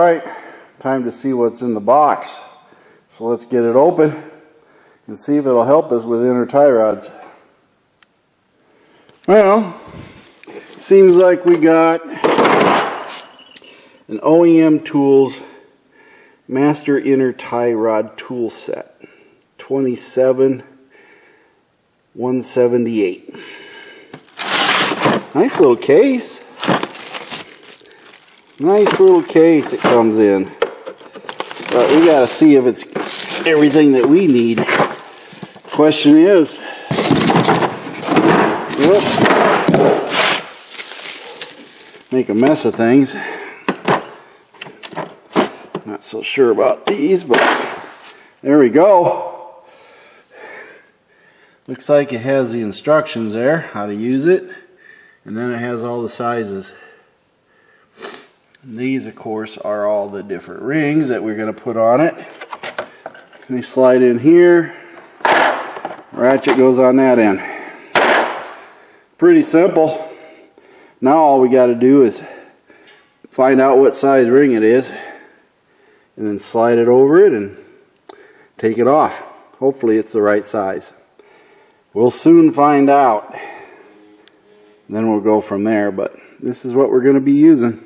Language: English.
Alright, time to see what's in the box. So let's get it open and see if it'll help us with inner tie rods. Well, seems like we got an OEM Tools Master Inner Tie Rod Tool Set, 27/178. Nice little case. Nice little case it comes in. But we gotta see if it's everything that we need. Question is, whoops, make a mess of things. Not so sure about these, but there we go. Looks like it has the instructions there, how to use it, and then it has all the sizes. And these, of course, are all the different rings that we're going to put on it. And they slide in here. Ratchet goes on that end. Pretty simple. Now all we got to do is find out what size ring it is, and then slide it over it and take it off. Hopefully it's the right size. We'll soon find out. Then we'll go from there, but this is what we're going to be using.